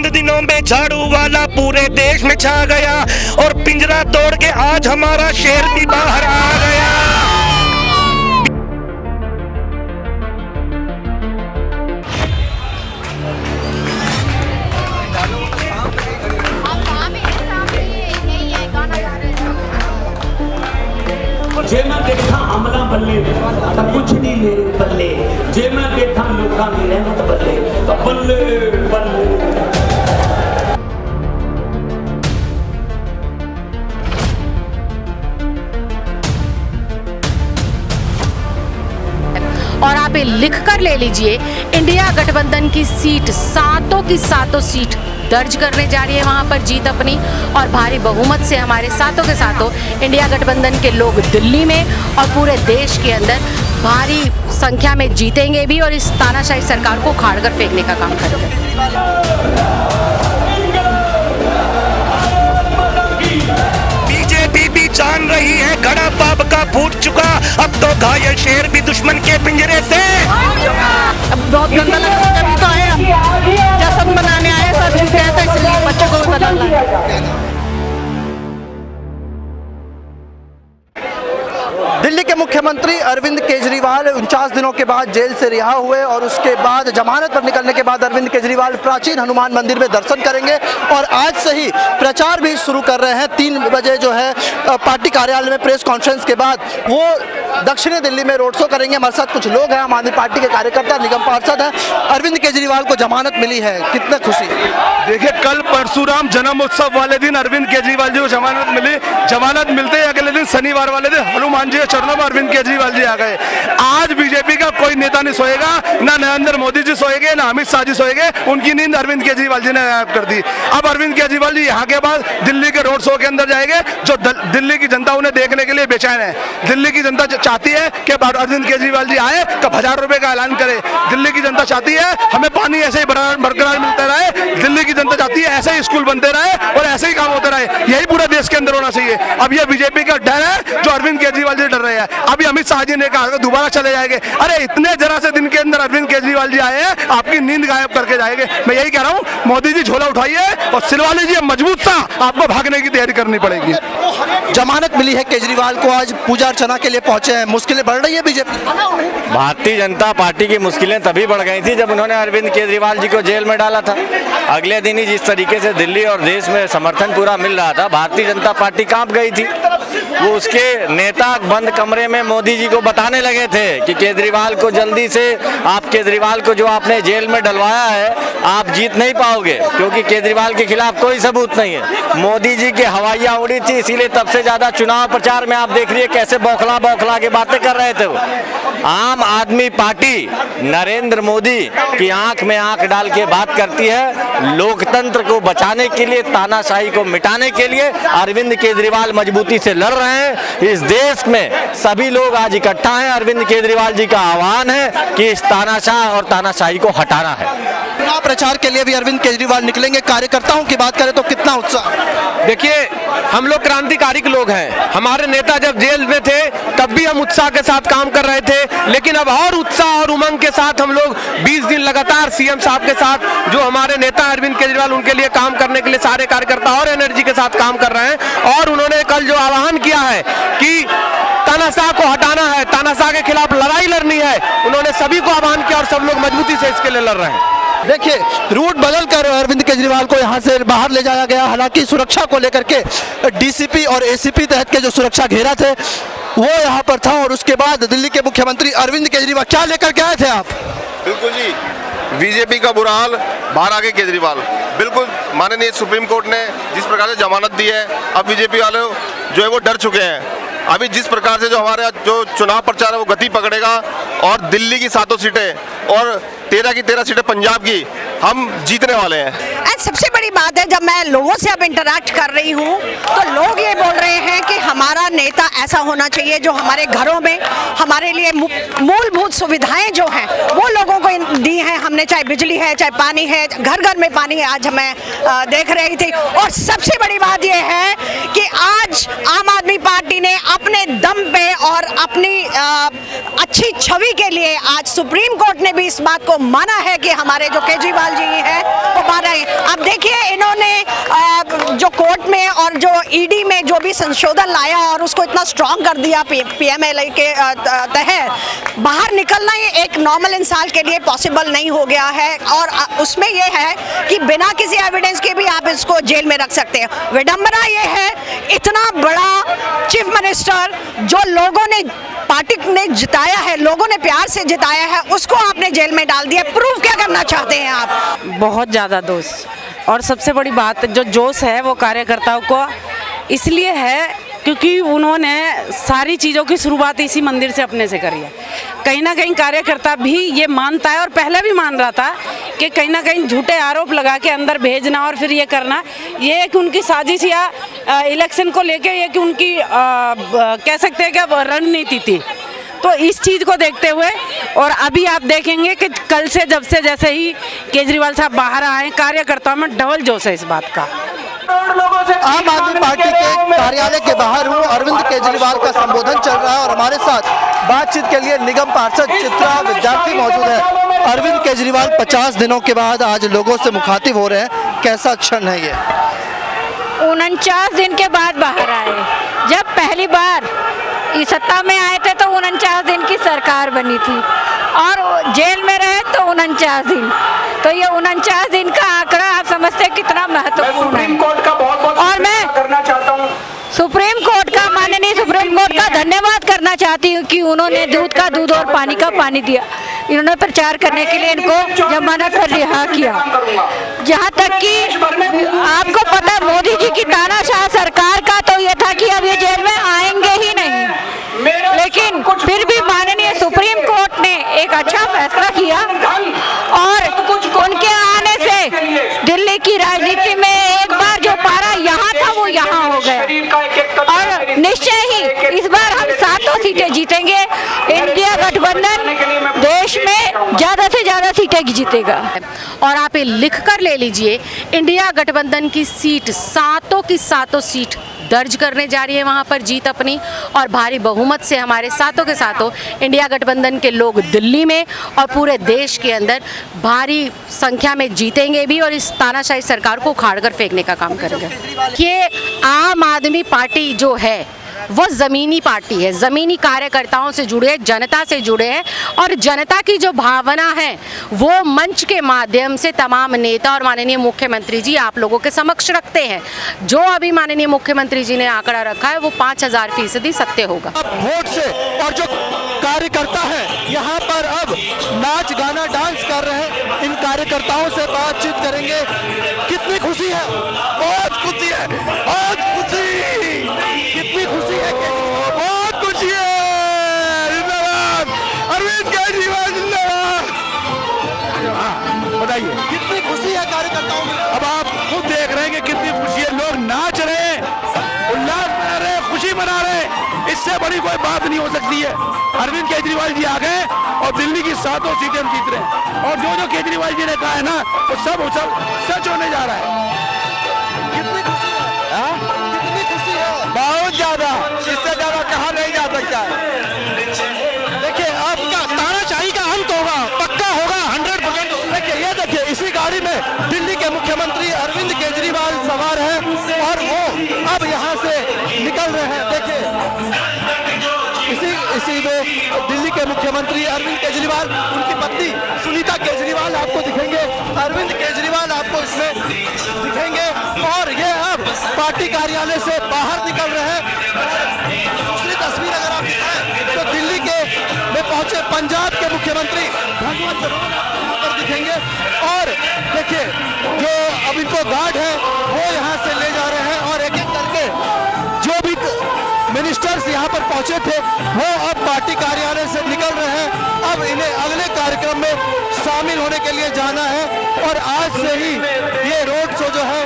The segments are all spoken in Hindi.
चंद दिनों में झाड़ू वाला पूरे देश में छा गया और पिंजरा तोड़ के आज हमारा शेर भी बाहर आ गया। जे मैं देखा अमला बल्ले तो कुछ नहीं मेरे बल्ले, जे मैं देखा लोका की रहमत बल्ले तो बल्ले बल्ले। और आप ये लिख कर ले लीजिए, इंडिया गठबंधन की सीट सातों की सातों सीट दर्ज करने जा रही है वहां पर जीत अपनी, और भारी बहुमत से हमारे सातों के सातों इंडिया गठबंधन के लोग दिल्ली में और पूरे देश के अंदर भारी संख्या में जीतेंगे भी और इस तानाशाही सरकार को उखाड़ कर फेंकने का काम करेंगे। बीजेपी भी जान रही है घड़ा बाप का फूट चुका, अब तो घायल शेर भी दुश्मन के पिंजरे से। अब बहुत गंदा लगता है, तभी तो आए हम जश्न मनाने आए, सब कहते हैं इसलिए बच्चों को बदलना है। दिल्ली के मुख्यमंत्री अरविंद केजरीवाल 49 दिनों के बाद जेल से रिहा हुए और उसके बाद जमानत पर निकलने के बाद अरविंद केजरीवाल प्राचीन हनुमान मंदिर में दर्शन करेंगे और आज से ही प्रचार भी शुरू कर रहे हैं। 3 बजे जो है पार्टी कार्यालय में प्रेस कॉन्फ्रेंस के बाद वो दक्षिणी दिल्ली में रोड शो करेंगे। हमारे साथ कुछ लोग हैं, आम आदमी पार्टी के कार्यकर्ता, निगम पार्षद हैं। अरविंद केजरीवाल को जमानत मिली है, कितना खुशी? देखिए, कल परशुराम जन्म उत्सव वाले दिन अरविंद केजरीवाल जी को जमानत मिली। जमानत मिलते ही अगले दिन शनिवार वाले दिन हनुमान जी के चरणों में अरविंद केजरीवाल जी आ गए। आज बीजेपी का कोई नेता नहीं सोएगा, ना नरेंद्र मोदी जी सोएंगे, ना अमित शाह जी सोएंगे। उनकी नींद अरविंद केजरीवाल जी ने गायब कर दी। अब अरविंद केजरीवाल जी यहाँ के बाद दिल्ली के रोड शो के अंदर जाएंगे, जो दिल्ली की जनता उन्हें देखने के लिए बेचैन है। दिल्ली की जनता चाहती है कि अरविंद केजरीवाल जी आए तो 1000 रुपए का ऐलान करे। दिल्ली की जनता चाहती है हमें पानी ऐसे ही बरकरार मिलते रहे। दिल्ली की जनता चाहती है ऐसे ही स्कूल बनते रहे और ऐसे ही काम होते रहे। यही पूरे देश के अंदर होना चाहिए। अब ये बीजेपी का डर है जो अरविंद केजरीवाल जी डर रहे हैं। अभी अमित शाह जी ने कहा दोबारा चले जाएंगे। अरे इतने जरा से दिन के अंदर अरविंद केजरीवाल जी आए हैं, आपकी नींद गायब करके जाएंगे। मैं यही कह रहा हूँ, मोदी जी झोला उठाइए और सिलवा लीजिए मजबूत सा, आपको भागने की तैयारी करनी पड़ेगी। जमानत मिली है केजरीवाल को, आज पूजा अर्चना के लिए पहुंचे हैं, मुश्किलें बढ़ रही है बीजेपी? भारतीय जनता पार्टी की मुश्किलें तभी बढ़ गई थी जब उन्होंने अरविंद केजरीवाल जी को जेल में डाला था। अगले दिन ही जिस तरीके से दिल्ली और देश में समर्थन पूरा मिल रहा था, भारतीय जनता पार्टी कांप गई थी। वो उसके नेता बंद कमरे में मोदी जी को बताने लगे थे कि केजरीवाल को जल्दी से, आप केजरीवाल को जो आपने जेल में डलवाया है आप जीत नहीं पाओगे, क्योंकि केजरीवाल के खिलाफ कोई सबूत नहीं है। मोदी जी की हवाइयाँ उड़ी थी, इसीलिए तब से ज्यादा चुनाव प्रचार में आप देख रही है कैसे बौखला बौखला के बातें कर रहे थे वो। आम आदमी पार्टी नरेंद्र मोदी की आंख में आंख डाल के बात करती है। लोकतंत्र को बचाने के लिए, तानाशाही को मिटाने के लिए अरविंद केजरीवाल मजबूती से लड़ रहे हैं। इस देश में सभी लोग आज इकट्ठा हैं। अरविंद केजरीवाल जी का आह्वान है कि इस तानाशाह और तानाशाही को हटाना है। चुनाव प्रचार के लिए भी अरविंद केजरीवाल निकलेंगे। कार्यकर्ताओं की बात करें तो कितना उत्साह? देखिए, हम लोग क्रांतिकारी लोग हैं। हमारे नेता जब जेल में थे तब भी हम उत्साह के साथ काम कर रहे थे, लेकिन अब और उत्साह और उमंग के साथ हम लोग 20 दिन लगातार सीएम साहब के साथ, जो हमारे नेता अरविंद केजरीवाल, उनके लिए काम करने के लिए सारे कार्यकर्ता और एनर्जी के साथ काम कर रहे हैं। और उन्होंने कल जो आह्वान किया है कि तानाशाह को हटाना है, तानाशाह के खिलाफ लड़ाई लड़नी है, उन्होंने सभी को आह्वान किया और सब लोग मजबूती से इसके लिए लड़ रहे हैं। देखिए, रूट बदल कर अरविंद केजरीवाल को यहां से बाहर ले जाया गया। हालांकि सुरक्षा को लेकर के डीसीपी और एसीपी तहत के जो सुरक्षा घेरा थे वो यहां पर था। और उसके बाद दिल्ली के मुख्यमंत्री अरविंद केजरीवाल, क्या लेकर के आए थे आप? बिल्कुल जी, बीजेपी का बुरा हाल, बाहर आ गए केजरीवाल। बिल्कुल, माननीय सुप्रीम कोर्ट ने जिस प्रकार से जमानत दी है, अब बीजेपी वाले जो है वो डर चुके हैं। अभी जिस प्रकार से जो हमारे जो चुनाव प्रचार है वो गति पकड़ेगा और दिल्ली की 7 सीटें और 13 की 13 सीटें पंजाब की हम जीतने वाले हैं। सबसे बड़ी बात है, जब मैं लोगों से अब इंटरैक्ट कर रही हूँ तो लोग ये बोल रहे हैं कि हमारा नेता ऐसा होना चाहिए जो हमारे घरों में हमारे लिए मूलभूत सुविधाएं जो हैं वो लोगों को दी हैं, हम सामने, चाहे बिजली है, चाहे पानी है, घर घर में पानी है, आज मैं देख रही थी। और सबसे बड़ी बात यह है कि आज आम आदमी पार्टी ने अपने दम पे और अपनी अच्छी छवि के लिए आज सुप्रीम कोर्ट ने भी इस बात को माना है कि हमारे जो केजरीवाल जी हैं वो माना है। अब देखिए, इन्होंने जो कोर्ट में और जो ईडी में जो भी संशोधन लाया और उसको इतना स्ट्रांग कर दिया पीएमएलए के तहत, बाहर निकलना ही एक नॉर्मल इंसान के लिए पॉसिबल नहीं हो गया है। और उसमें यह है कि बिना किसी एविडेंस के भी आप इसको जेल में रख सकते हैं। विडंबना यह है, इतना बड़ा चीफ मिनिस्टर जो लोगों ने, पार्टी ने जिताया है, लोगों ने प्यार से जिताया है, उसको आपने जेल में डाल दिया। प्रूफ क्या करना चाहते हैं आप? बहुत ज़्यादा दोष। और सबसे बड़ी बात, जो जोश है वो कार्यकर्ताओं को इसलिए है क्योंकि उन्होंने सारी चीज़ों की शुरुआत इसी मंदिर से अपने से करी है। कहीं ना कहीं कार्यकर्ता भी ये मानता है और पहले भी मान रहा था कि कहीं ना कहीं झूठे आरोप लगा के अंदर भेजना और फिर ये करना, ये एक उनकी साजिश या इलेक्शन को लेके ये कि उनकी कह सकते हैं कि रणनीति थी। तो इस चीज़ को देखते हुए और अभी आप देखेंगे कि कल से जैसे ही केजरीवाल साहब बाहर आए, कार्यकर्ताओं में डबल जोश है इस बात का। आम आदमी पार्टी के कार्यालय के बाहर हूँ, अरविंद केजरीवाल का संबोधन चल रहा है और हमारे साथ बातचीत के लिए निगम पार्षद चित्रा विद्यार्थी मौजूद है। अरविंद केजरीवाल 50 दिनों के बाद आज लोगों से मुखातिब हो रहे हैं, कैसा क्षण है ये? 49 दिन के बाद बाहर आए। जब पहली बार इस सत्ता में आए थे तो 49 दिन की सरकार बनी थी और जेल में रहे तो 49 दिन। तो ये 49 दिन का आंकड़ा आप समझते हैं कितना महत्वपूर्ण है। और मैं करना चाहता हूँ सुप्रीम कोर्ट का, माननीय सुप्रीम कोर्ट का धन्यवाद करना चाहती हूँ कि उन्होंने दूध का दूध और पानी का पानी दिया। इन्होंने प्रचार करने के लिए इनको जमानत पर रिहा किया। जहाँ तक कि आपको पता है मोदी जी की तानाशाह सरकार का तो ये था कि अब ये जेल में आएंगे ही नहीं, लेकिन फिर भी माननीय सुप्रीम कोर्ट ने एक अच्छा फैसला किया और उनके आने से दिल्ली की राजनीति में एक बार जो पारा यहाँ था वो यहाँ हो गया। और निश्चय ही इस बार हम 7 सीटें जीतेंगे। इंडिया गठबंधन देश में ज़्यादा से ज़्यादा सीटें जीतेगा। और आप ये लिख कर ले लीजिए, इंडिया गठबंधन की सीट 7 की 7 सीट दर्ज करने जा रही है वहाँ पर जीत अपनी, और भारी बहुमत से हमारे 7 के 7 इंडिया गठबंधन के लोग दिल्ली में और पूरे देश के अंदर भारी संख्या में जीतेंगे भी और इस तानाशाही सरकार को उखाड़ कर फेंकने का काम करेंगे। ये आम आदमी पार्टी जो है वो ज़मीनी पार्टी है, ज़मीनी कार्यकर्ताओं से जुड़े, जनता से जुड़े हैं और जनता की जो भावना है वो मंच के माध्यम से तमाम नेता और माननीय मुख्यमंत्री जी आप लोगों के समक्ष रखते हैं। जो अभी माननीय मुख्यमंत्री जी ने आंकड़ा रखा है वो 5000% सत्य होगा। वोट से और जो कार्यकर्ता है यहाँ पर अब नाच गाना डांस कर रहे हैं, इन कार्यकर्ताओं से बातचीत करेंगे। कितनी खुशी है? बहुत खुशी है, बहुत खुशी। कितनी खुशी है? बहुत खुशी है। जिंदाबाद अरविंद केजरीवाल, जिंदाबाद। बताइए कितनी खुशी है कार्यकर्ताओं में? अब आप खुद देख रहे हैं कि कितनी खुशी है। लोग नाच रहे हैं, उल्लास मना रहे हैं, खुशी मना रहे हैं। इससे बड़ी कोई बात नहीं हो सकती है। अरविंद केजरीवाल जी आ गए और दिल्ली की 7 सीटें हम जीत रहे हैं और जो केजरीवाल जी ने कहा है ना वो सब सच होने जा रहा है। कितनी खुशी है? कितनी खुशी है? बहुत ज्यादा, इससे ज्यादा कहा नहीं जा सकता है। देखिए आपका तानाशाही का अंत होगा, पक्का होगा 100%। देखिए ये देखिए, इसी गाड़ी में दिल्ली के मुख्यमंत्री अरविंद केजरीवाल सवार हैं और वो अब यहाँ से निकल रहे हैं। देखिए इसी में दिल्ली के मुख्यमंत्री अरविंद केजरीवाल, उनकी पत्नी सुनीता केजरीवाल आपको दिखेंगे, अरविंद केजरीवाल आपको इसमें दिखेंगे और ये अब पार्टी कार्यालय से बाहर निकल रहे हैं। दूसरी तस्वीर अगर आप दिखाएं तो दिल्ली के में पहुंचे पंजाब के मुख्यमंत्री भगवंत मान यहाँ पर दिखेंगे और देखिए जो अब इनको गार्ड है वो यहाँ से ले जा रहे हैं और एक एक करके जो भी मिनिस्टर्स यहाँ पर पहुंचे थे वो अब पार्टी कार्यालय से निकल रहे हैं। अब इन्हें अगले कार्यक्रम में शामिल होने के लिए जाना है और आज से ही ये रोड शो जो है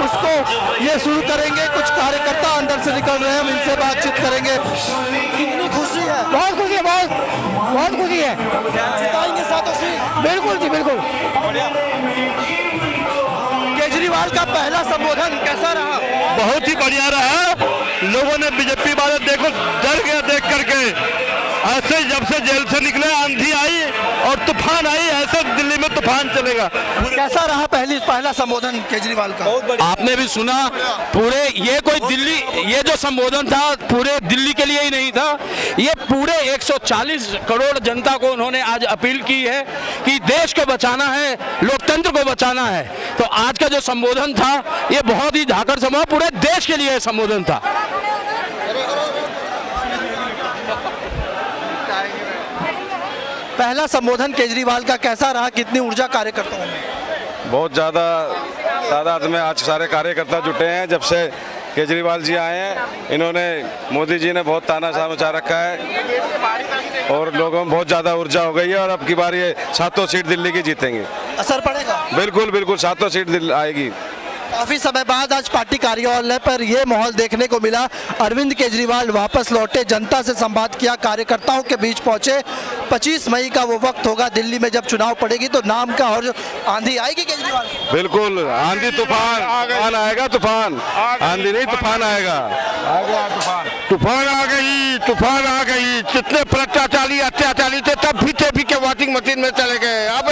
उसको ये शुरू करेंगे। कुछ कार्यकर्ता अंदर से निकल रहे हैं, हम इनसे बातचीत करेंगे। कितनी खुशी है? बहुत खुशी है, बहुत खुशी है। जिताएंगे सातों सीट? बिल्कुल जी, बिल्कुल। केजरीवाल का पहला संबोधन कैसा रहा? बहुत ही बढ़िया रहा। लोगों ने बीजेपी वाले देखो डर गया देख करके। ऐसे जब से जेल से निकले आंधी आई और तूफान आई, ऐसे दिल्ली में तूफान चलेगा। कैसा रहा पहला संबोधन केजरीवाल का? आपने भी सुना, पूरे ये कोई दिल्ली, ये जो संबोधन था पूरे दिल्ली के लिए ही नहीं था, ये पूरे 140 करोड़ जनता को उन्होंने आज अपील की है कि देश को बचाना है, लोकतंत्र को बचाना है। तो आज का जो संबोधन था ये बहुत ही झाकर समूह पूरे देश के लिए संबोधन था। पहला संबोधन केजरीवाल का कैसा रहा? कितनी ऊर्जा कार्यकर्ताओं में? बहुत ज़्यादा तादाद में आज सारे कार्यकर्ता जुटे हैं। जब से केजरीवाल जी आए हैं, इन्होंने, मोदी जी ने बहुत तानाशाह मचा रखा है और लोगों में बहुत ज़्यादा ऊर्जा हो गई है और अब की बार ये 7 सीट दिल्ली की जीतेंगे। असर पड़ेगा? बिल्कुल बिल्कुल, 7 सीट दिल्ली आएगी। काफी समय बाद आज पार्टी कार्यालय पर यह माहौल देखने को मिला। अरविंद केजरीवाल वापस लौटे, जनता से संवाद किया, कार्यकर्ताओं के बीच पहुंचे। 25 मई का वो वक्त होगा दिल्ली में जब चुनाव पड़ेगी तो नाम का और आंधी आएगी केजरीवाल। बिल्कुल, आंधी तूफान आएगा, तूफान आंधी नहीं, तूफान आएगा। तूफान आ गई। जितने भ्रष्टाचारी अत्याचारी थे तब भी के वोटिंग मशीन में चले गए। अब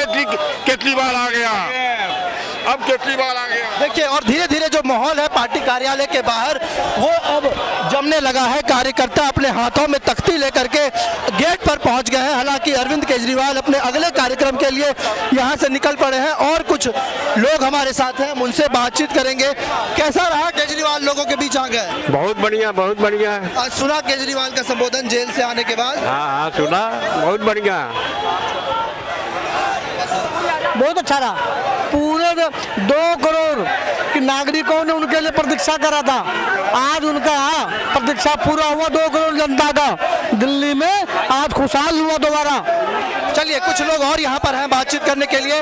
केजरीवाल आ गया, अब केजरीवाल आ गया। देखिए, और धीरे धीरे जो माहौल है पार्टी कार्यालय के बाहर वो अब जमने लगा है। कार्यकर्ता अपने हाथों में तख्ती लेकर के गेट पर पहुंच गए हैं। हालांकि अरविंद केजरीवाल अपने अगले कार्यक्रम के लिए यहां से निकल पड़े हैं और कुछ लोग हमारे साथ हैं, हम उनसे बातचीत करेंगे। कैसा रहा केजरीवाल लोगों के बीच आ गए? बहुत बढ़िया, बहुत बढ़िया। आज सुना केजरीवाल का संबोधन जेल से आने के बाद? हाँ, सुना, बहुत बढ़िया, बहुत अच्छा रहा। पूरे 2 करोड़ के नागरिकों ने उनके लिए प्रतीक्षा करा था, आज उनका प्रतीक्षा पूरा हुआ। 2 करोड़ जनता का दिल्ली में आज खुशहाल हुआ दोबारा। चलिए, कुछ लोग और यहाँ पर हैं बातचीत करने के लिए।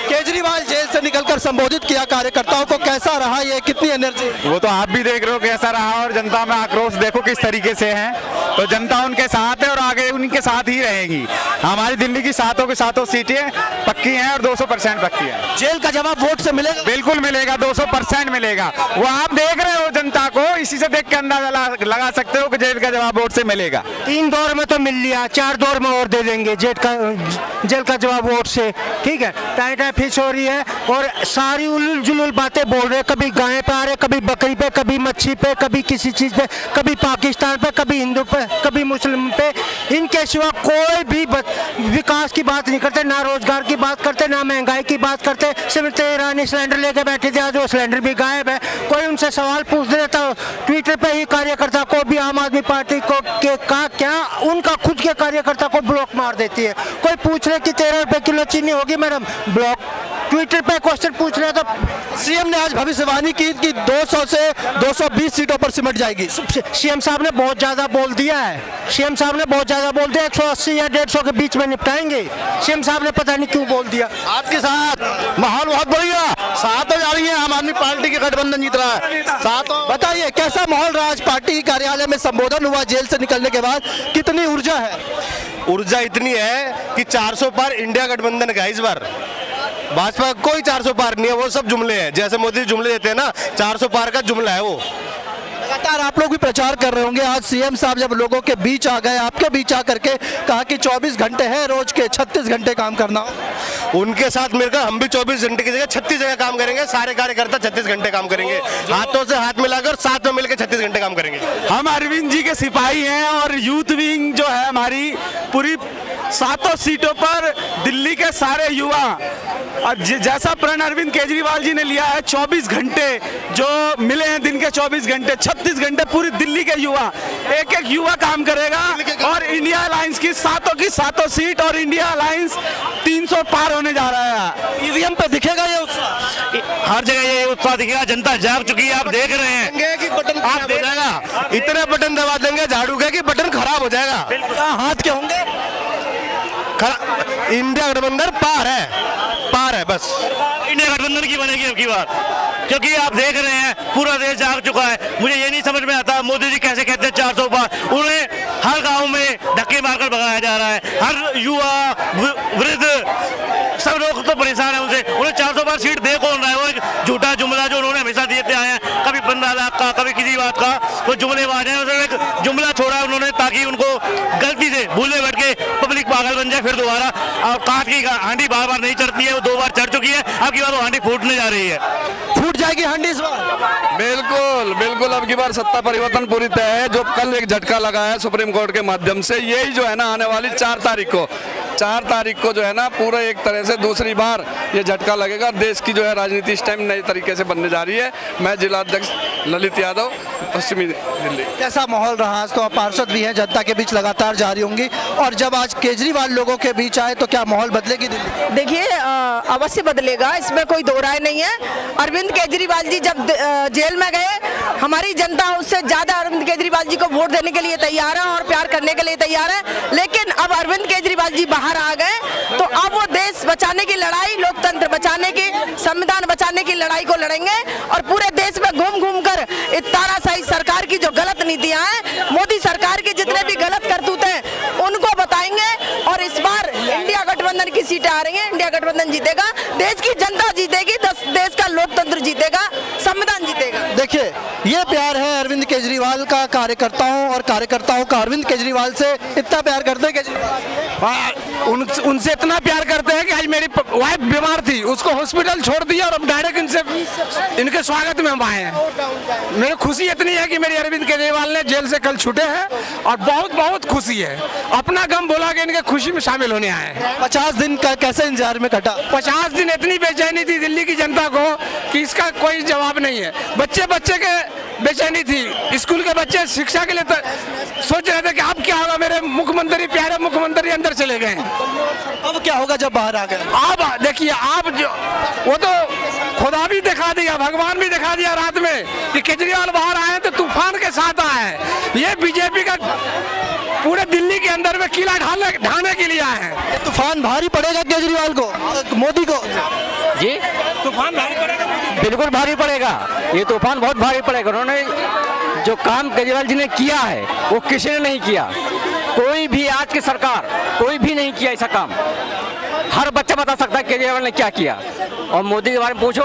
केजरीवाल जेल से निकलकर संबोधित किया कार्यकर्ताओं को, कैसा रहा ये? कितनी एनर्जी? वो तो आप भी देख रहे हो कैसा रहा और जनता में आक्रोश देखो किस तरीके से है। तो जनता उनके साथ है और आगे उनके साथ ही रहेगी। हमारी दिल्ली की 7 की 7 सीटें पक्की हैं और 200% पक्की है। जेल का जवाब वोट से मिलेगा? बिल्कुल मिलेगा, 200% मिलेगा। वो आप देख रहे हो जनता को, इसी से देख के अंदाजा लगा सकते हो कि जेल का जवाब वोट से मिलेगा। 3 दौर में तो मिल लिया, 4 दौर में और दे देंगे जेल का जवाब वोट से। ठीक है, टाइट फिश हो रही है और सारी उलूल जुलूल बातें बोल रहे हैं। कभी गाय पे आ रहे, कभी बकरी पे, कभी मच्छी पे, कभी किसी चीज पे, कभी पाकिस्तान पे, कभी हिंदू पे, कभी मुस्लिम पे। इनके सिवा कोई भी विकास की बात नहीं करते, ना रोजगार की बात करते, ना महंगाई की बात करते। स्मृति ईरानी सिलेंडर लेके बैठे थे, आज वो सिलेंडर भी गायब है। कोई उनसे सवाल पूछ देता ट्विटर पे ही कार्यकर्ता को भी, आम आदमी पार्टी को क्या उनका खुद के कार्यकर्ता को ब्लॉक मार देती है। कोई पूछ रहे कि 13 रुपए किलो चीनी होगी मैडम, ब्लॉक। ट्विटर पे क्वेश्चन पूछ रहे तो सीएम ने आज भविष्यवाणी की कि 200 से 220 सीटों पर सिमट जाएगी। सीएम साहब ने बहुत ज्यादा बोल दिया है, सीएम साहब ने बहुत ज्यादा बोल दिया। 180 या 150 के बीच में निपटाएंगे। सीएम साहब ने पता नहीं क्यों बोल दिया। आपके साथ माहौल बहुत बढ़िया, 7 जा रही है, आम आदमी पार्टी के गठबंधन जीत रहा है। 7 बताइए कैसा माहौल रहा आज? पार्टी कार्यालय में संबोधन हुआ जेल से निकलने के बाद, कितनी ऊर्जा है? ऊर्जा इतनी है कि 400 पार इंडिया गठबंधन का इस बार। भाजपा का कोई 400 पार नहीं है, वो सब जुमले हैं। जैसे मोदी जुमले देते हैं ना, 400 पार का जुमला है वो। लगातार आप लोग भी प्रचार कर रहे होंगे। आज सीएम साहब जब लोगों के बीच आ गए, आपके बीच आकर के कहा कि 24 घंटे है, रोज के 36 घंटे काम करना। उनके साथ मिलकर हम भी 24 घंटे की जगह 36 जगह काम करेंगे। सारे कार्यकर्ता 36 घंटे काम करेंगे, हाथों से हाथ मिलाकर साथ में मिलकर 36 घंटे काम करेंगे। हम अरविंद जी के सिपाही हैं और यूथ विंग जो है हमारी पूरी 7 सीटों पर दिल्ली के सारे युवा, और जैसा प्रण अरविंद केजरीवाल जी ने लिया है, 24 घंटे जो मिले हैं दिन के 24 घंटे, 36 घंटे पूरी दिल्ली के युवा, एक एक युवा काम करेगा और इंडिया अलायंस की 7 सीट और इंडिया अलायंस 300 पार होने जा रहा है। ईवीएम पे दिखेगा ये उत्साह, हर जगह ये उत्साह दिखेगा। जनता जाग चुकी है, आप देख रहे हैं कि बटन खराब हो जाएगा। इतने बटन दबा देंगे झाड़ू के कि बटन खराब हो जाएगा। हाथ के होंगे? इंडिया गठबंधन पार है, पार है, बस इंडिया गठबंधन की बनेगी अब की बार, क्योंकि आप देख रहे हैं पूरा देश जाग चुका है। मुझे ये नहीं समझ में आता मोदी जी कैसे कहते हैं 400 पार, उन्हें हर गांव में धक्के मारकर भगाया जा रहा है। हर युवा वृद्ध सब लोग तो परेशान है उनसे। उन्हें 400 पार सीट दे कौन रहा है? वो एक झूठा जुमला जो उन्होंने हमेशा देते आए हैं, कभी 15 लाख का, कभी किसी बात का, वो जुमलेबाज है। एक जुमला छोड़ा है उन्होंने ताकि उनको गलती से भूले बैठ के पब्लिक पागल बन जाए फिर दोबारा। और कांच की हांडी बार बार नहीं चढ़ती है, वो 2 बार चढ़ चुकी है, अब की बार वो हांडी फूटने जा रही है। फूट जाएगी हांडी इस बार? बिल्कुल बिल्कुल, अब की बार सत्ता परिवर्तन पूरी तय है। जो कल एक झटका लगा है सुप्रीम कोर्ट के माध्यम से, यही जो है ना आने वाली 4 तारीख को जो है ना पूरा एक तरह से दूसरी बार ये झटका लगेगा। देश की जो है राजनीति इस टाइम नई तरीके से बनने जा रही है। मैं जिलाध्यक्ष ललित यादव, पश्चिमी दिल्ली। कैसा माहौल रहा? आज तो आप पार्षद भी हैं, जनता के बीच लगातार जारी होंगी, और जब आज केजरीवाल लोगों के बीच आए तो क्या माहौल बदलेगी दिल्ली? देखिए अवश्य बदलेगा, इसमें कोई दो राय नहीं है। अरविंद केजरीवाल जी जब जेल में गए, हमारी जनता उससे ज्यादा अरविंद केजरीवाल जी को वोट देने के लिए तैयार है और प्यार करने के लिए तैयार है। लेकिन अब अरविंद केजरीवाल जी बाहर आ गए तो अब वो देश बचाने की लड़ाई, लोकतंत्र बचाने की, संविधान बचाने की लड़ाई को लड़ेंगे और पूरे देश में घूम घूम कर तानाशाही सरकार की जो गलत नीतियां हैं, मोदी सरकार की जितने भी गलत करतूत हैं, उनको बताएंगे। और इस बार इंडिया गठबंधन की सीटें आ रही हैं, इंडिया गठबंधन जीतेगा, देश की जनता जीतेगी, देश का लोकतंत्र जीतेगा, संविधान जीतेगा। देखिए, ये प्यार है अरविंद केजरीवाल का कार्यकर्ताओं और कार्यकर्ताओं का अरविंद केजरीवाल से। इतना प्यार करते हैं केजरीवाल, उनसे इतना प्यार करते हैं कि आज मेरी वाइफ बीमार थी, उसको हॉस्पिटल छोड़ दिया और अब डायरेक्ट इनके स्वागत में हम आए हैं। मेरी खुशी इतनी है कि मेरी अरविंद केजरीवाल ने जेल से कल छूटे हैं और बहुत बहुत खुशी है। अपना गम भुला के इनके खुशी में शामिल होने आए हैं। 50 दिन का कैसे इंतजार में कटा? 50 दिन इतनी बेचैनी थी दिल्ली की जनता को कि इसका कोई जवाब नहीं है। बच्चे के बेचैनी थी, स्कूल के बच्चे शिक्षा के लिए सोच रहे थे कि अब क्या होगा। मेरे मुख्यमंत्री, प्यारे मुख्यमंत्री अंदर चले गए। अब क्या होगा जब बाहर आ गए? अब देखिए, आप जो वो तो खुदा भी दिखा दिया, भगवान भी दिखा दिया रात में कि केजरीवाल बाहर आए तो तूफान के साथ आए। ये बीजेपी का पूरे दिल्ली के अंदर में किला ढाने के लिए आए हैं। तूफान भारी पड़ेगा केजरीवाल को, मोदी को? जी, तूफान भारी पड़ेगा, बिल्कुल भारी पड़ेगा। ये तूफान बहुत भारी पड़ेगा। उन्होंने जो काम केजरीवाल जी ने किया है वो किसी ने नहीं किया। कोई भी आज की सरकार कोई भी नहीं किया ऐसा काम। हर बच्चा बता सकता है केजरीवाल ने क्या किया, और मोदी के बारे में पूछो,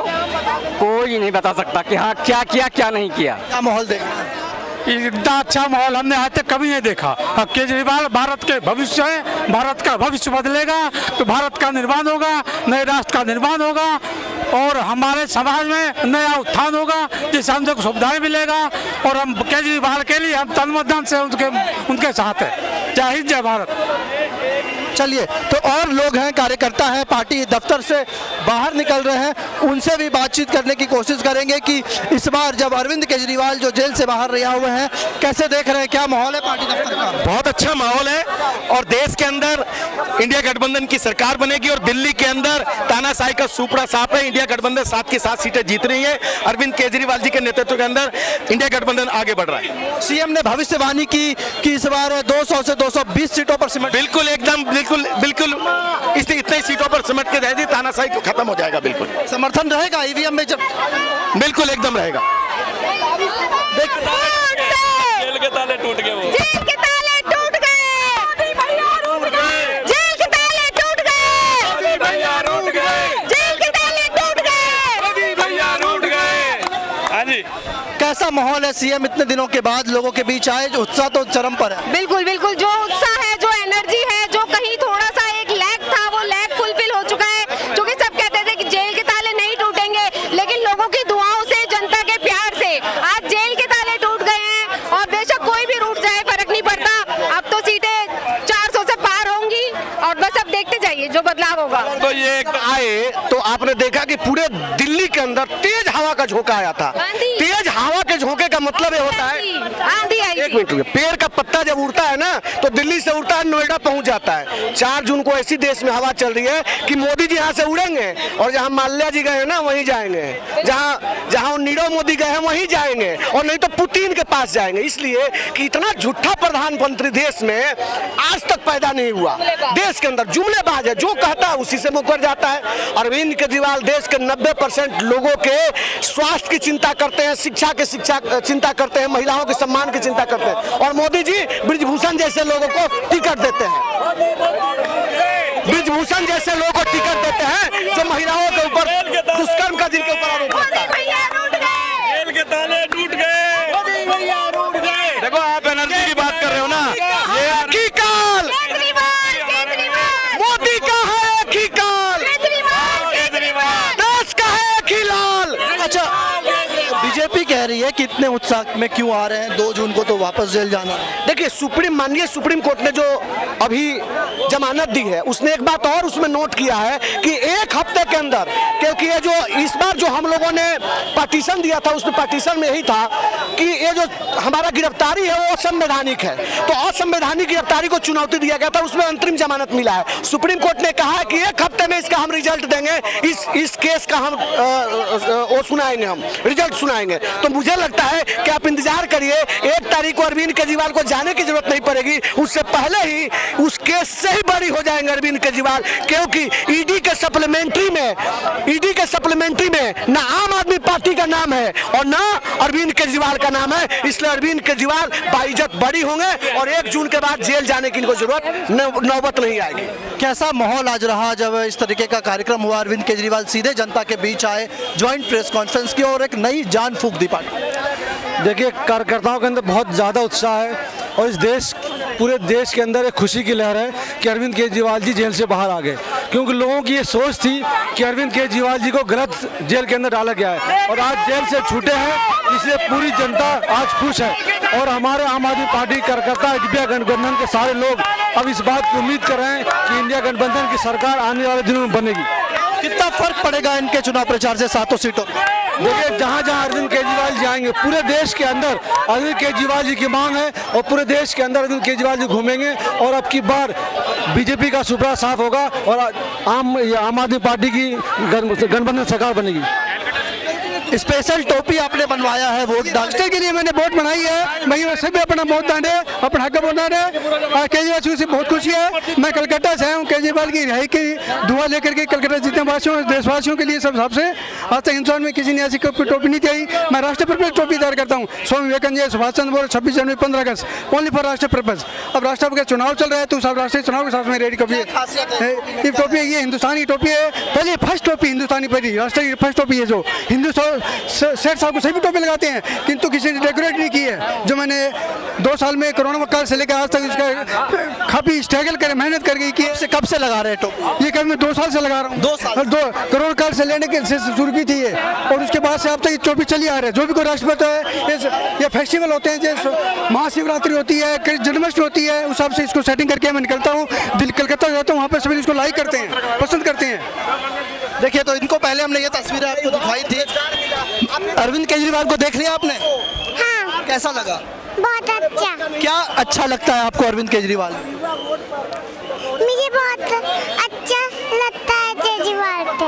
कोई नहीं बता सकता कि हाँ क्या किया क्या नहीं किया। क्या माहौल देगा? इतना अच्छा माहौल हमने आज तक कभी नहीं देखा। अब केजरीवाल भारत के भविष्य है, भारत का भविष्य बदलेगा तो भारत का निर्माण होगा, नए राष्ट्र का निर्माण होगा और हमारे समाज में नया उत्थान होगा, जिससे हमको सुविधाएं मिलेगा। और हम केजरीवाल के लिए हम तन मन धन से उनके साथ हैं। जय हिंद, जय भारत। चलिए, तो और लोग हैं, कार्यकर्ता हैं, पार्टी दफ्तर से बाहर निकल रहे हैं, उनसे भी बातचीत करने की कोशिश करेंगे कि इस बार जब अरविंद केजरीवाल जो जेल से बाहर रिहा हुए हैं, कैसे देख रहे हैं, क्या माहौल है पार्टी दफ्तर का? बहुत अच्छा माहौल है और देश के अंदर इंडिया गठबंधन की सरकार बनेगी और दिल्ली के अंदर तानाशाही का सूपड़ा साफ है। इंडिया गठबंधन 7 की 7 सीटें जीत रही है। अरविंद केजरीवाल जी के नेतृत्व के अंदर इंडिया गठबंधन आगे बढ़ रहा है। सीएम ने भविष्यवाणी की कि इस बार 200 से 220 सीटों पर सिमट, बिल्कुल एकदम बिल्कुल इतने सीटों पर सिमट के रहेगी, तानाशाही को खत्म हो जाएगा। बिल्कुल समर्थन रहेगा ईवीएम में, जब बिल्कुल एकदम रहेगा। जेल के ताले टूट गए, वो जेल के ताले टूट गए, जेल के ताले टूट गए, जेल के ताले टूट गए। हाँ जी, कैसा माहौल है? सीएम इतने दिनों के बाद लोगों के बीच आए, जो उत्साह तो चरम पर है। बिल्कुल बिल्कुल, जो उत्साह है, जो एनर्जी है, जो कहीं थोड़ा सा एक लैग था, वो लैग फुलफिल हो चुका है। क्योंकि सब कहते थे कि जेल के ताले नहीं टूटेंगे, लेकिन लोगों की दुआओं से, जनता के प्यार से आज जेल के ताले टूट गए हैं। और बेशक कोई भी रूठ जाए, फर्क नहीं पड़ता। अब तो सीटें 400 से पार होंगी और बस अब देखते जाइए जो बदलाव होगा। तो ये आए तो आपने देखा कि पूरे दिल्ली के अंदर तेज हवा का झोंका आया था। तेज हवा के झोंके का मतलब ये होता है, एक मिनट रुकिए, पेड़ का पत्ता जब उड़ता है ना तो दिल्ली से उड़ता है, नोएडा पहुंच जाता है। 4 जून को ऐसी देश में हवा चल रही है कि मोदी जी यहाँ से उड़ेंगे और जहाँ माल्या जी गए हैं ना वहीं जाएंगे, जहाँ नीरव मोदी गए हैं वहीं जाएंगे, और नहीं तो पुतिन के पास जाएंगे। इसलिए कि इतना झूठा प्रधानमंत्री देश में आज तक पैदा नहीं हुआ। देश के अंदर जुमलेबाज है, जो कहता है उसी से मुकर जाता है। अरविंद केजरीवाल देश के 90% लोगों के स्वास्थ्य की चिंता करते हैं, शिक्षा की चिंता करते हैं, महिलाओं के सम्मान की चिंता करते हैं। और मोदी जी ब्रिजभूषण जैसे लोगों को टिकट देते हैं, ब्रिजभूषण जैसे लोगों को टिकट देते हैं जो महिलाओं के ऊपर दुष्कर्म का जिनके ऊपर आरोप लगता है। जेल के ताले टूट गए। देखो आप एनर्जी की बात कर रहे हो ना, ये एक ही काल मोदी का है, एक ही काल देश का है, एक ही लाल। अच्छा, बीजेपी कह रही है कि इतने उत्साह में क्यों आ रहे हैं, 2 जून को तो वापस जेल जाना है। देखिए माननीय सुप्रीम कोर्ट ने जो अभी जमानत दी है उसने एक बात और उसमें नोट किया है कि 1 हफ्ते के अंदर, क्योंकि ये जो इस बार जो हम लोगों ने पार्टीशन दिया था उसमें पार्टीशन में यही था कि ये जो हमारा गिरफ्तारी है वो असंवैधानिक है, तो असंवैधानिक गिरफ्तारी को चुनौती दिया गया था, उसमें अंतरिम जमानत मिला है। सुप्रीम कोर्ट ने कहा है कि 1 हफ्ते में इसका हम रिजल्ट देंगे, इस केस का हम वो सुनाएंगे, हम रिजल्ट सुनाएंगे। तो मुझे लगता है कि आप इंतजार करिए, 1 तारीख को अरविंद केजरीवाल को जाने की जरूरत नहीं पड़ेगी, उससे पहले ही उस केस से ही बरी हो जाएंगे अरविंद केजरीवाल, क्योंकि ईडी के सप्लीमेंट्री में ना आम आदमी पार्टी का नाम है और ना अरविंद केजरीवाल का नाम है, इसलिए अरविंद केजरीवाल बाइज्जत बरी होंगे और 1 जून के बाद जेल जाने की इनको जरूरत नौबत नहीं आएगी। कैसा माहौल आज रहा जब इस तरीके का कार्यक्रम हुआ, अरविंद केजरीवाल सीधे जनता के बीच आए, ज्वाइंट प्रेस कॉन्फ्रेंस की और एक नई जान फूंक दी पार्टी? देखिए, कार्यकर्ताओं के अंदर बहुत ज़्यादा उत्साह है और पूरे देश के अंदर एक खुशी की लहर है कि अरविंद केजरीवाल जी जेल से बाहर आ गए, क्योंकि लोगों की ये सोच थी कि अरविंद केजरीवाल जी को गलत जेल के अंदर डाला गया है और आज जेल से छूटे हैं, इसलिए पूरी जनता आज खुश है। और हमारे आम आदमी पार्टी कार्यकर्ता, इंडिया गठबंधन के सारे लोग अब इस बात की उम्मीद कर रहे हैं कि इंडिया गठबंधन की सरकार आने वाले दिनों में बनेगी। कितना फर्क पड़ेगा इनके चुनाव प्रचार से 7 सीटों? देखिए, जहाँ जहाँ अरविंद केजरीवाल जी आएंगे पूरे देश के अंदर अरविंद केजरीवाल जी की मांग है और पूरे देश के अंदर अरविंद केजरीवाल जी घूमेंगे और अब की बार बीजेपी का सुपड़ा साफ होगा और आम आदमी पार्टी की गठबंधन सरकार बनेगी। स्पेशल टोपी आपने बनवाया है वोट डालने के लिए, मैंने वोट बनाई है, मैं वैसे भी अपना वोट डाले, अपना हक वोट डाले। केजरीवाल से बहुत खुशी है, मैं कलकत्ता से आया हूँ, केजरीवाल की रिहाई की दुआ लेकर के कलकत्ता जितने वासियों देशवासियों के लिए सब हिसाब से आज तक हिंदुस्तान में किसी ने ऐसी टोपी नहीं चाहिए। मैं राष्ट्र पर्पज टोपी तैयार करता हूँ, स्वामी विवेकानंद जी, सुभाष चंद्र बोस, 26 जनवरी, 15 अगस्त, ओनली फॉर राष्ट्र पर्पज। अब राष्ट्र का चुनाव चल रहा है तो सब राष्ट्रीय चुनाव के साथ में रेडी टोपी है, ये टोपी है, ये हिंदुस्तानी टोपी है, पहले फर्स्ट टोपी हिंदुस्तानी पहली राष्ट्रीय फर्स्ट टोपी है जो हिंदुस्तान सेठ साहब को सभी टोपी लगाते हैं, किंतु किसी ने डेकोरेट नहीं की है। जो मैंने 2 साल में कोरोना काल से लेकर आज तक इसका काफी स्ट्रगल कर मेहनत करके की है। कब से लगा रहे हैं टोपी? ये कब मैं 2 साल से लगा रहा हूँ, 2 साल कोरोना काल से लेने के से शुरू की थी ये, और उसके बाद से अब तक ये टोपी चली आ रही है। जो भी कोई राष्ट्रपति है, ये फेस्टिवल होते हैं, जैसे महाशिवरात्रि होती है, जन्माष्टमी होती है, उस हिसाब से इसको सेटिंग करके मैं निकलता हूँ, कलकत्ता जाता हूँ, वहाँ पर सभी इसको लाइक करते हैं, पसंद करते हैं। देखिए, तो इनको पहले हमने ये तस्वीरें आपको दिखाई थी, अरविंद केजरीवाल को देख लिया आपने? हाँ। कैसा लगा? बहुत अच्छा। क्या अच्छा लगता है आपको अरविंद केजरीवाल? मुझे बहुत अच्छा लगता है केजरीवाल को।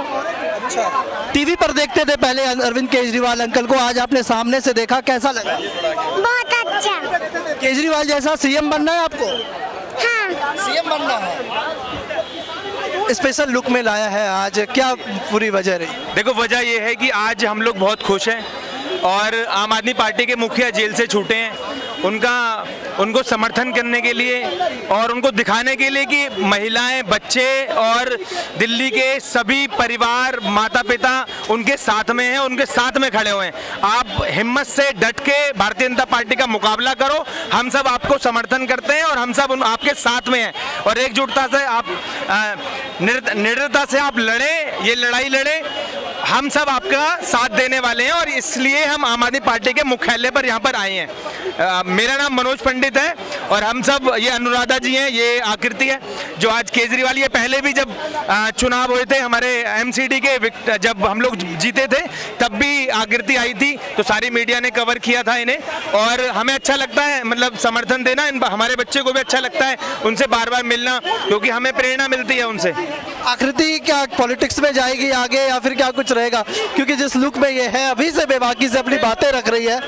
अच्छा, टीवी पर देखते थे पहले अरविंद केजरीवाल अंकल को, आज आपने सामने से देखा, कैसा लगा? बहुत अच्छा। केजरीवाल जैसा सीएम बनना है आपको? हाँ। सीएम बनना है। स्पेशल लुक में लाया है आज, क्या पूरी वजह रही? देखो, वजह ये है कि आज हम लोग बहुत खुश हैं और आम आदमी पार्टी के मुखिया जेल से छूटे हैं, उनको समर्थन करने के लिए और उनको दिखाने के लिए कि महिलाएं, बच्चे और दिल्ली के सभी परिवार, माता पिता उनके साथ में हैं, उनके साथ में खड़े हुए हैं। आप हिम्मत से डट के भारतीय जनता पार्टी का मुकाबला करो, हम सब आपको समर्थन करते हैं और हम सब आपके साथ में हैं और एकजुटता से आप निडरता से आप लड़ें, ये लड़ाई लड़ें, हम सब आपका साथ देने वाले हैं और इसलिए हम आम आदमी पार्टी के मुख्यालय पर यहाँ पर आए हैं। मेरा नाम मनोज पंडित है और हम सब, ये अनुराधा जी हैं, ये आकृति है जो आज केजरीवाल, ये पहले भी जब चुनाव हुए थे हमारे एमसीडी के, जब हम लोग जीते थे तब भी आकृति आई थी, तो सारी मीडिया ने कवर किया था इन्हें और हमें अच्छा लगता है, मतलब समर्थन देना, हमारे बच्चे को भी अच्छा लगता है उनसे बार बार मिलना, क्योंकि हमें प्रेरणा मिलती है उनसे। आकृति क्या पॉलिटिक्स में जाएगी आगे या फिर क्या कुछ रहेगा, क्योंकि जिस लुक में ये है अभी से बेबाकी से अपनी बातें रख रही है?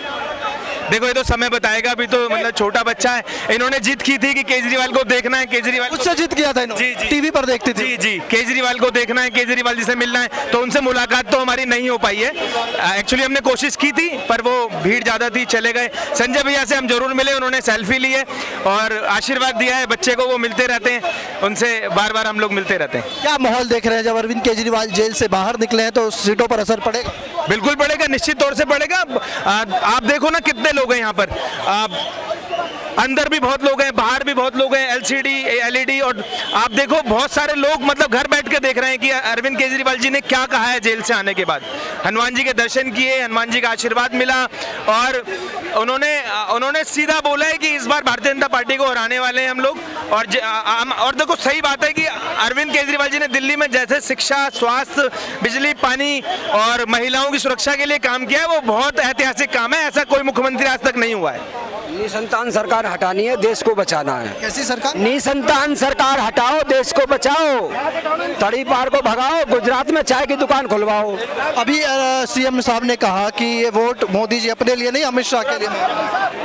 देखो ये तो समय बताएगा, अभी तो मतलब छोटा बच्चा है। इन्होंने जिद की थी कि केजरीवाल को देखना है, केजरीवाल उससे जिद किया था इन्होंने, टीवी पर देखती थी। जी जी, केजरीवाल को देखना है, केजरीवाल जी से मिलना है, तो उनसे मुलाकात तो हमारी नहीं हो पाई है। एक्चुअली हमने कोशिश की थी पर वो भीड़ ज़्यादा थी, चले गए। संजय भैया से हम जरूर मिले, उन्होंने सेल्फी ली है और आशीर्वाद दिया है बच्चे को, वो मिलते रहते हैं, उनसे बार बार हम लोग मिलते रहते हैं। क्या माहौल देख रहे हैं जब अरविंद केजरीवाल जेल से बाहर निकले हैं, तो सीटों पर असर पड़ेगा? बिल्कुल पड़ेगा, निश्चित तौर से पड़ेगा। आप देखो ना कितने लोग हैं यहाँ पर, अंदर भी बहुत लोग हैं, बाहर भी बहुत लोग हैं, एलसीडी एलईडी, और आप देखो बहुत सारे लोग मतलब घर बैठ के देख रहे हैं कि अरविंद केजरीवाल जी ने क्या कहा है जेल से आने के बाद। हनुमान जी के दर्शन किए, हनुमान जी का आशीर्वाद मिला और उन्होंने सीधा बोला है कि इस बार भारतीय जनता पार्टी को हराने वाले हैं हम लोग। और देखो सही बात है कि अरविंद केजरीवाल जी ने दिल्ली में जैसे शिक्षा, स्वास्थ्य, बिजली, पानी और महिलाओं की सुरक्षा के लिए काम किया है, वो बहुत ऐतिहासिक काम है, ऐसा कोई मुख्यमंत्री आज तक नहीं हुआ है। निसंतान सरकार हटानी है, देश को बचाना है। कैसी सरकार? निसंतान सरकार हटाओ, देश को बचाओ, तड़ी पार को भगाओ, गुजरात में चाय की दुकान खुलवाओ। अभी सीएम साहब ने कहा कि ये वोट मोदी जी अपने लिए नहीं, अमित शाह के लिए।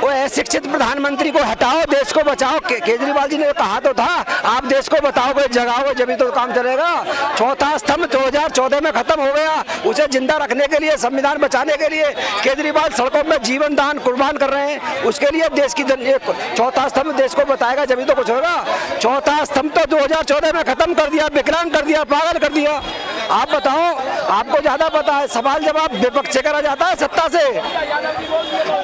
वो शिक्षित प्रधानमंत्री को हटाओ, देश को बचाओ। केजरीवाल जी ने कहा तो था, आप देश को बताओगे, जगाओगे, जब तो काम चलेगा। चौथा स्तंभ 2014 में खत्म हो गया, उसे जिंदा रखने के लिए, संविधान बचाने के लिए केजरीवाल सड़कों में जीवन दान कुर्बान कर रहे हैं। उसके लिए देश की चौथा स्तंभ देश को बताएगा, जब तो कुछ होगा। चौथा स्तंभ तो 2014 में खत्म कर दिया, विकलांग कर दिया, पागल कर दिया। आप बताओ, आपको ज्यादा पता है। सवाल जवाब विपक्ष से करा जाता है, सत्ता से।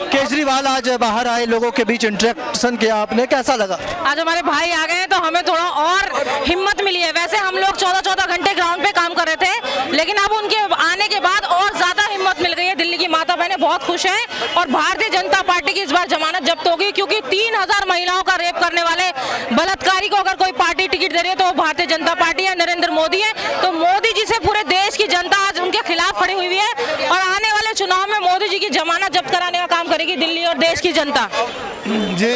केजरीवाल आज बाहर आए, लोगों के बीच इंटरेक्शन किया आपने, कैसा लगा? आज हमारे भाई आ गए हैं तो हमें थोड़ा और हिम्मत मिली है। वैसे हम लोग 14-14 घंटे ग्राउंड पे काम कर रहे थे, लेकिन अब उनके आने के बाद और ज्यादा हिम्मत मिल गई है। दिल्ली की माता बहनें बहुत खुश हैं और भारतीय जनता पार्टी की इस बार जमानत जब्त होगी, क्योंकि 3000 महिलाओं का रेप करने वाले बलात्कारी को अगर कोई पार्टी टिकट दे रही है तो वो भारतीय जनता पार्टी है, नरेंद्र मोदी है। तो मोदी जी से पूरे देश की जनता आज उनके खिलाफ खड़ी हुई है और आने वाले चुनाव में मोदी जी की जमानत जब्त कराने का काम करेगी दिल्ली और देश की जनता। जी,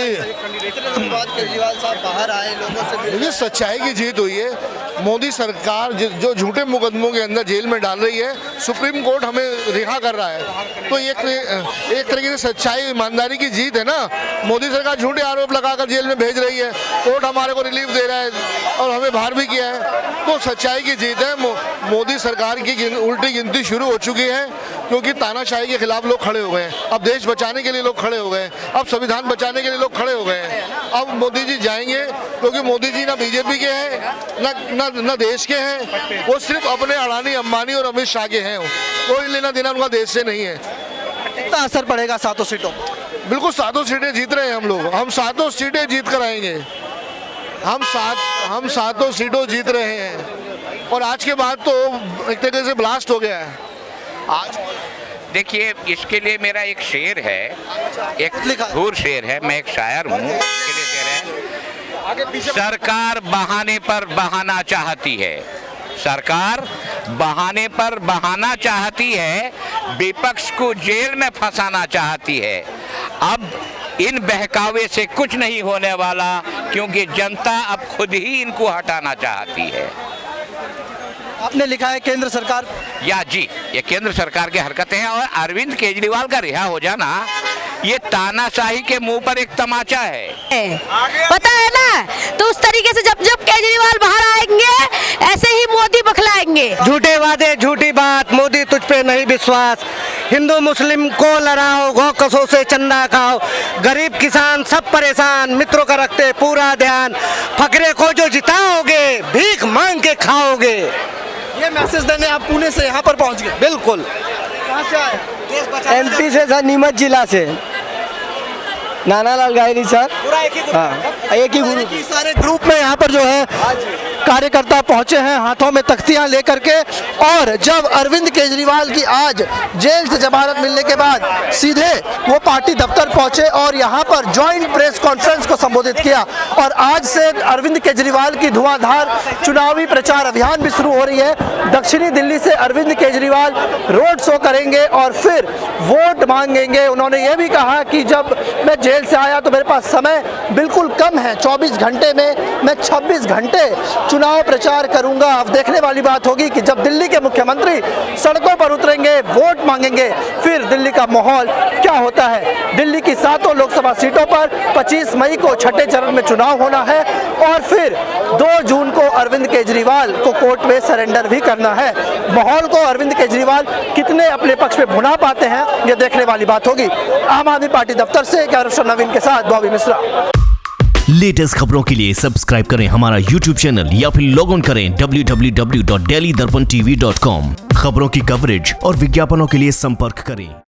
केजरीवाल साहब बाहर आए, लोगों से देखिए सच्चाई की जीत हुई है। मोदी सरकार जो झूठे मुकदमों के अंदर जेल में डाल रही है, सुप्रीम कोर्ट हमें रिहा कर रहा है, तो एक तरीके से सच्चाई, ईमानदारी की जीत है ना। मोदी सरकार झूठे आरोप लगाकर जेल में भेज रही है, कोर्ट हमारे को रिलीफ दे रहा है और हमें बाहर भी किया है, तो सच्चाई की जीत है। मोदी सरकार की उल्टी गिनती शुरू हो चुकी है, क्योंकि तानाशाही के खिलाफ लोग खड़े हो गए हैं। अब देश बचाने के लिए लोग खड़े हो गए हैं, अब संविधान बचाने के लिए लोग खड़े हो गए हैं। अब मोदी जी जाएंगे, क्योंकि मोदी जी ना बीजेपी के हैं ना देश के हैं, वो सिर्फ अपने अडानी, अंबानी और अमित शाह के हैं। कोई लेना देना उनका देश से नहीं है। कितना असर पड़ेगा 7 सीटों? बिल्कुल 7 सीटें जीत रहे हैं हम लोग, हम 7 सीटें जीत कर आएंगे। हम 7 सीटों जीत रहे हैं और आज के बाद तो एक तरीके से ब्लास्ट हो गया है। आज देखिए, इसके लिए मेरा एक शेर है, एक मशहूर शेर है, मैं एक शायर हूँ। इसके लिए शेर है, सरकार बहाने पर बहाना चाहती है, सरकार बहाने पर बहाना चाहती है, विपक्ष को जेल में फंसाना चाहती है। अब इन बहकावे से कुछ नहीं होने वाला, क्योंकि जनता अब खुद ही इनको हटाना चाहती है। आपने लिखा है केंद्र सरकार, या जी, ये केंद्र सरकार की हरकतें हैं और अरविंद केजरीवाल का रिहा हो जाना ये तानाशाही के मुंह पर एक तमाचा है। पता है ना, तो उस तरीके से जब जब केजरीवाल बाहर आएंगे ऐसे ही मोदी बखलाएंगे। झूठे वादे, झूठी बात, मोदी तुझ पे नहीं विश्वास। हिंदू मुस्लिम को लड़ाओ, गौ कसों से चंदा खाओ, गरीब किसान सब परेशान, मित्रों का रखते पूरा ध्यान, फकरे को जो जिताओगे भीख मांग के खाओगे। ये मैसेज देने आप पुणे से यहाँ पर पहुँच गए? बिल्कुल। कहाँ से आए? MP से सर, नीमच जिला से, नानालाल गायरी सर। पूरा एक ही ग्रुप? हाँ, एक ही ग्रुप। सारे ग्रुप में यहाँ पर जो है कार्यकर्ता पहुंचे हैं हाथों में तख्तियां लेकर के। और जब अरविंद केजरीवाल की आज जेल से जमानत मिलने के बाद सीधे वो पार्टी दफ्तर पहुंचे और यहाँ पर जॉइंट प्रेस कॉन्फ्रेंस को संबोधित किया। और आज से अरविंद केजरीवाल की धुआंधार चुनावी प्रचार अभियान भी शुरू हो रही है। दक्षिणी दिल्ली से अरविंद केजरीवाल रोड शो करेंगे और फिर वोट मांगेंगे। उन्होंने ये भी कहा कि जब मैं जेल से आया तो मेरे पास समय बिल्कुल कम है, 24 घंटे में मैं 26 घंटे चुनाव प्रचार करूंगा। अब देखने वाली बात होगी कि जब दिल्ली के मुख्यमंत्री सड़कों पर उतरेंगे, वोट मांगेंगे, फिर दिल्ली का माहौल क्या होता है। दिल्ली की 7 लोकसभा सीटों पर 25 मई को छठे चरण में चुनाव होना है और फिर 2 जून को अरविंद केजरीवाल को कोर्ट में सरेंडर भी करना है। माहौल को अरविंद केजरीवाल कितने अपने पक्ष में भुना पाते हैं, ये देखने वाली बात होगी। आम आदमी पार्टी दफ्तर से कैमरा नवीन के साथ बॉबी मिश्रा। लेटेस्ट खबरों के लिए सब्सक्राइब करें हमारा YouTube चैनल या फिर लॉग ऑन करें www.delhidarpantv.com। खबरों की कवरेज और विज्ञापनों के लिए संपर्क करें।